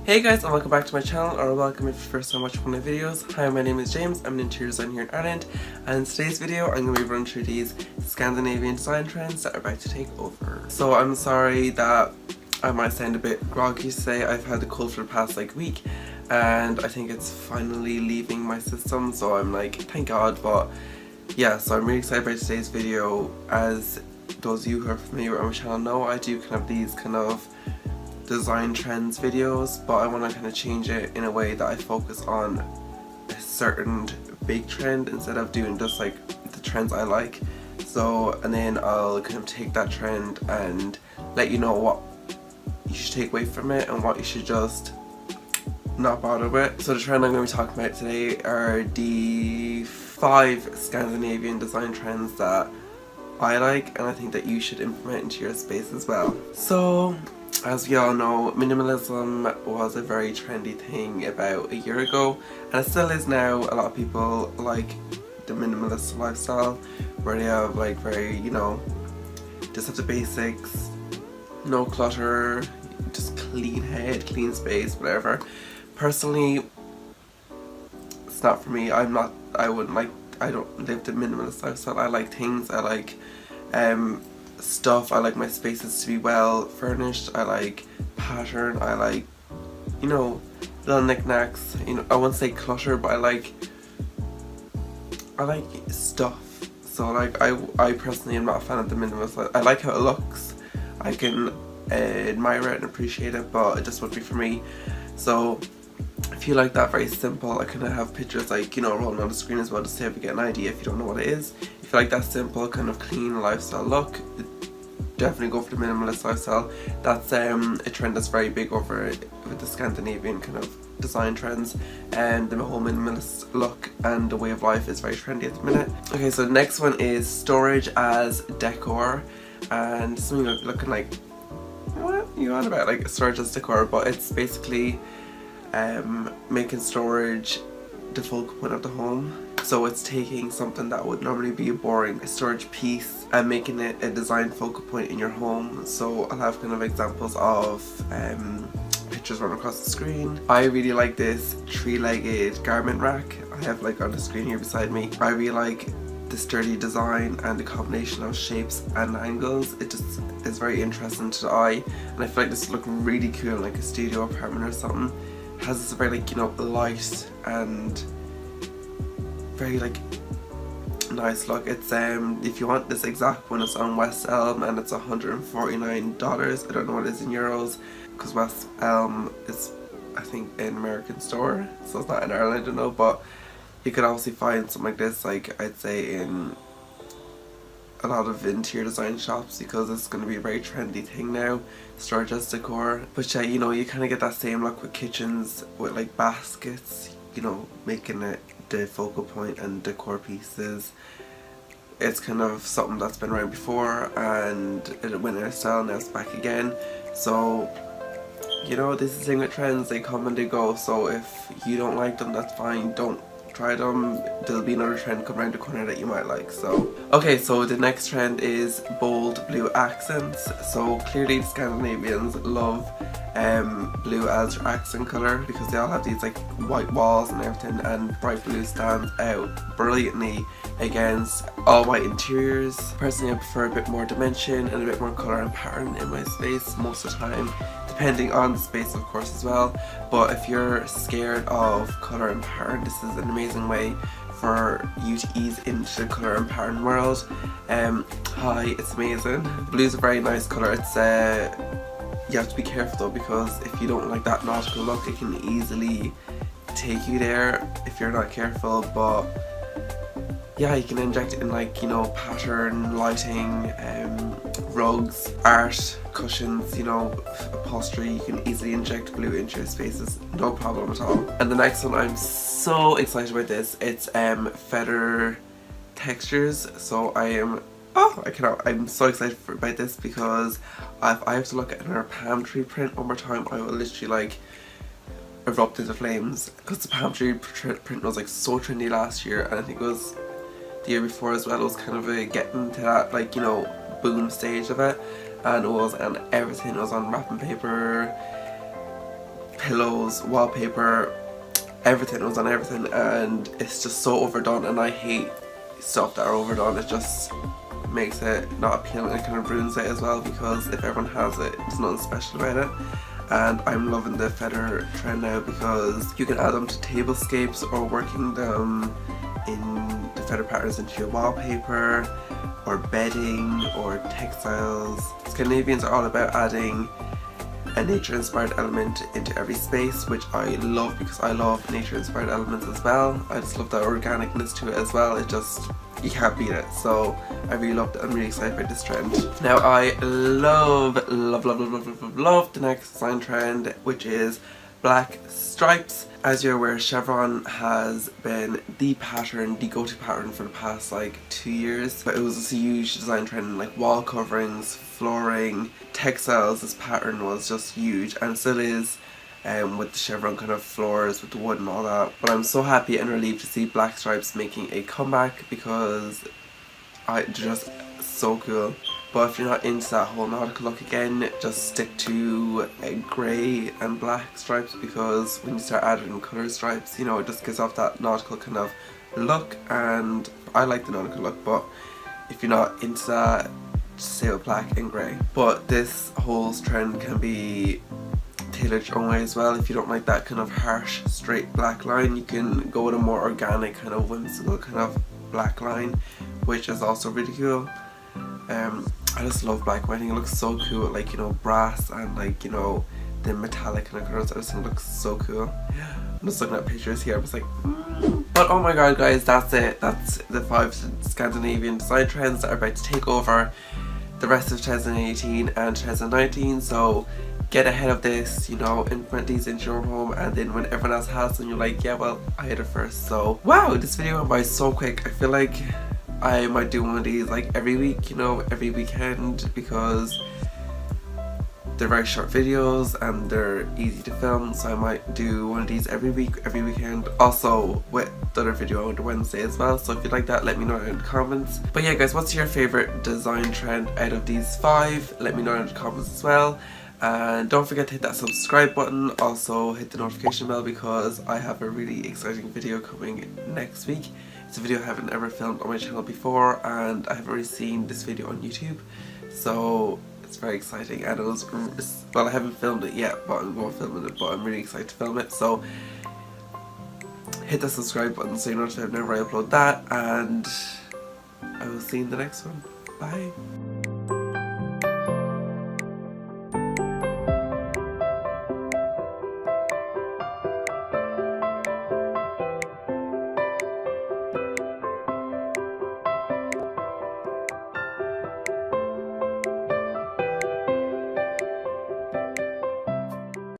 Hey guys, and welcome back to my channel, or welcome if you're first time watching one of my videos. Hi, my name is James, I'm an interior designer here in Ireland, and in today's video I'm going to be running through these Scandinavian design trends that are about to take over. So I'm sorry that I might sound a bit groggy today. I've had a cold for the past week, and I think it's finally leaving my system, so I'm like, thank God. But yeah, so I'm really excited about today's video. As those of you who are familiar with my channel know, I do kind of these kind of design trends videos, but I want to kind of change it in a way that I focus on a certain big trend instead of doing just like the trends I like. So, and then I'll kind of take that trend and let you know what you should take away from it and what you should just not bother with. So the trend I'm going to be talking about today are the 5 Scandinavian design trends that I like and I think that you should implement into your space as well. So as we all know, minimalism was a very trendy thing about a year ago, and it still is now. A lot of people like the minimalist lifestyle where they have like very, just have the basics, no clutter, just clean head, clean space, whatever. Personally, it's not for me. I don't live the minimalist lifestyle. I like things, I like stuff, I like my spaces to be well furnished, I like pattern, I like, little knickknacks, I won't say clutter, but I like stuff. So like I personally am not a fan of the minimalist. I like how it looks, I can admire it and appreciate it, but it just wouldn't be for me. So if you like that very simple, I kind of have pictures rolling on the screen as well, just to have you get an idea if you don't know what it is. If you like that simple kind of clean lifestyle look, definitely go for the minimalist lifestyle. That's a trend that's very big over with the Scandinavian kind of design trends, and the whole minimalist look and the way of life is very trendy at the minute. Okay, so the next one is storage as decor, and something like looking like, what are you on about, like storage as decor, but it's basically making storage the focal point of the home. So it's taking something that would normally be a boring storage piece and making it a design focal point in your home. So I'll have kind of examples of pictures running across the screen. I really like this 3-legged garment rack I have on the screen here beside me. I really like the sturdy design and the combination of shapes and angles. It just is very interesting to the eye, and I feel like this would look really cool in like a studio apartment or something. It has this very light and very nice look. It's if you want this exact one, it's on West Elm and it's $149. I don't know what it is in euros because West Elm is, I think, an American store, so it's not in Ireland, I don't know, but you could obviously find something like this, I'd say, in a lot of interior design shops, because it's going to be a very trendy thing now, storage as decor. But yeah, you kind of get that same look with kitchens with baskets, making it the focal point and decor pieces. It's kind of something that's been around before and it went out of style, now it's back again. So this is the thing with trends, they come and they go. So if you don't like them, that's fine, don't try them. There'll be another trend come around the corner that you might like. So okay, so the next trend is bold blue accents. So clearly the Scandinavians love blue as their accent colour, because they all have these white walls and everything, and bright blue stands out brilliantly against all white interiors. Personally, I prefer a bit more dimension and a bit more colour and pattern in my space most of the time, depending on the space of course as well. But if you're scared of colour and pattern, this is an amazing way for you to ease into the colour and pattern world. Hi, it's amazing. Blue is a very nice colour. It's you have to be careful though, because if you don't like that nautical look, it can easily take you there if you're not careful. But yeah, you can inject it in pattern, lighting, rugs, art, cushions, upholstery. You can easily inject blue into your spaces, no problem at all. And the next one, I'm so excited about this. It's feather textures. So I'm so excited about this, because if I have to look at another palm tree print one more time, I will literally erupt into flames, because the palm tree print was so trendy last year, and I think it was the year before as well. It was kind of getting to that boom stage of it, and everything was on wrapping paper. pillows, wallpaper, everything. It was on everything, and it's just so overdone, and I hate stuff that are overdone. It just makes it not appealing. It kind of ruins it as well, because if everyone has it, there's nothing special about it. And I'm loving the feather trend now, because you can add them to tablescapes or working them in the feather patterns into your wallpaper or bedding or textiles. Scandinavians are all about adding a nature-inspired element into every space, which I love, because I love nature-inspired elements as well. I just love the organicness to it as well. It just, you can't beat it. So I really loved it. I'm really excited about this trend. Now I love the next design trend, which is black stripes. As you're aware, chevron has been the pattern, the go-to pattern for the past like 2 years. But it was just a huge design trend, like wall coverings, flooring, textiles. This pattern was just huge, and still is, with the chevron kind of floors with the wood and all that. But I'm so happy and relieved to see black stripes making a comeback, because they're just so cool. But if you're not into that whole nautical look again, just stick to grey and black stripes, because when you start adding colour stripes, you know, it just gives off that nautical kind of look, and I like the nautical look. But if you're not into that, just stay with black and grey. But this whole trend can be tailored your own way as well. If you don't like that kind of harsh straight black line, you can go with a more organic kind of whimsical kind of black line, which is also really cool. I just love black. I think it looks so cool, like, you know, brass and like, you know, the metallic kind of colours. I just think it looks so cool. I'm just looking at pictures here, I was like, But oh my god guys, that's it. That's the 5 Scandinavian design trends that are about to take over the rest of 2018 and 2019. So get ahead of this, you know, implement these into your home, and then when everyone else has them, you're like, yeah, well, I had it first. So wow, this video went by so quick. I feel like I might do one of these like every week, you know, every weekend, because they're very short videos and they're easy to film. So I might do one of these every week, every weekend. Also with the other video on the Wednesday as well. So if you like that, let me know in the comments. But yeah guys, what's your favourite design trend out of these 5? Let me know in the comments as well. And don't forget to hit that subscribe button. Also hit the notification bell, because I have a really exciting video coming next week. It's a video I haven't ever filmed on my channel before, and I have already seen this video on YouTube. So it's very exciting, and well, I haven't filmed it yet, but I'm going to film it, but I'm really excited to film it. So hit the subscribe button so you're notified whenever I upload that, and I will see you in the next one. Bye.